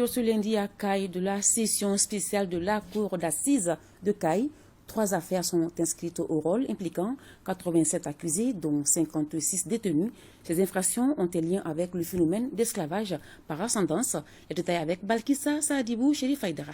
l'ouverture ce lundi à Caille de la session spéciale de la Cour d'assises de Caille. 3 affaires sont inscrites au rôle impliquant 87 accusés, dont 56 détenus. Ces infractions ont un lien avec le phénomène d'esclavage par ascendance. Les détails avec Balkissa Saadibou, Chérif Aïdara.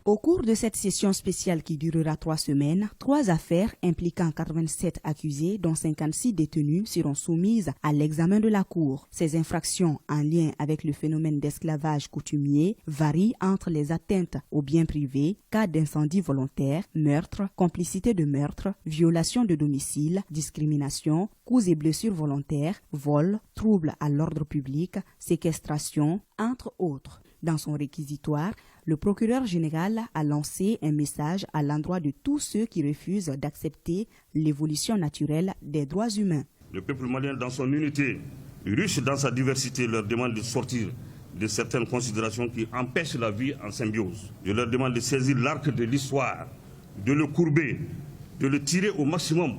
Au cours de cette session spéciale qui durera 3 semaines, 3 affaires impliquant 87 accusés, dont 56 détenus, seront soumises à l'examen de la Cour. Ces infractions en lien avec le phénomène d'esclavage coutumier varient entre les atteintes aux biens privés, cas d'incendie volontaire, meurtre, complicité de meurtre, violation de domicile, discrimination, coups et blessures volontaires, vol, troubles à l'ordre public, séquestration, entre autres. Dans son réquisitoire, le procureur général a lancé un message à l'endroit de tous ceux qui refusent d'accepter l'évolution naturelle des droits humains. Le peuple malien dans son unité, riche dans sa diversité, leur demande de sortir de certaines considérations qui empêchent la vie en symbiose. Je leur demande de saisir l'arc de l'histoire, de le courber, de le tirer au maximum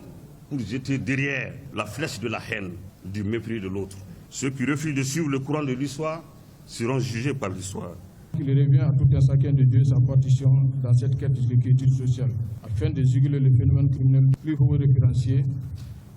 pour jeter derrière la flèche de la haine, du mépris de l'autre. Ceux qui refusent de suivre le courant de l'histoire seront jugés par l'histoire. Il revient à tout un chacun de Dieu sa partition dans cette quête de l'équité sociale, afin de juguler le phénomène criminel plus haut référencié,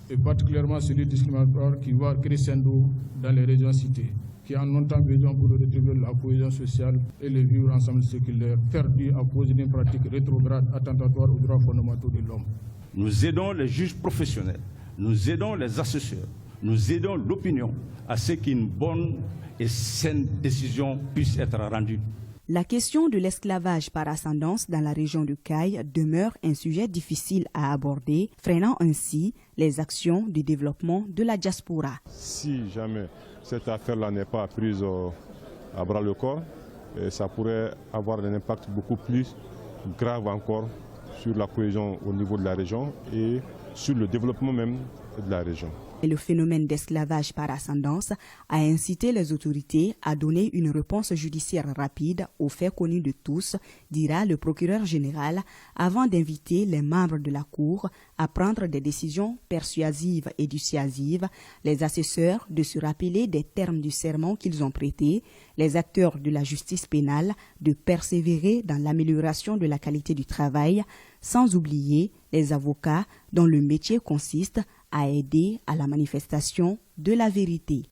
et particulièrement celui discriminatoire qui va crescendo dans les régions citées, qui en ont tant besoin pour retrouver la cohésion sociale et le vivre ensemble séculaire, perdu à cause d'une pratique rétrograde attentatoire aux droits fondamentaux de l'homme. Nous aidons les juges professionnels, nous aidons les assesseurs, nous aidons l'opinion à ce qu'une bonne et saine décision puisse être rendue. La question de l'esclavage par ascendance dans la région de Caille demeure un sujet difficile à aborder, freinant ainsi les actions de développement de la diaspora. Si jamais cette affaire-là n'est pas prise à bras le corps, ça pourrait avoir un impact beaucoup plus grave encore sur la cohésion au niveau de la région et sur le développement même de la région. Et le phénomène d'esclavage par ascendance a incité les autorités à donner une réponse judiciaire rapide aux faits connus de tous, dira le procureur général, avant d'inviter les membres de la Cour à prendre des décisions persuasives et dissuasives, les assesseurs de se rappeler des termes du serment qu'ils ont prêté, les acteurs de la justice pénale de persévérer dans l'amélioration de la qualité du travail, sans oublier les avocats dont le métier consiste à aider à la manifestation de la vérité.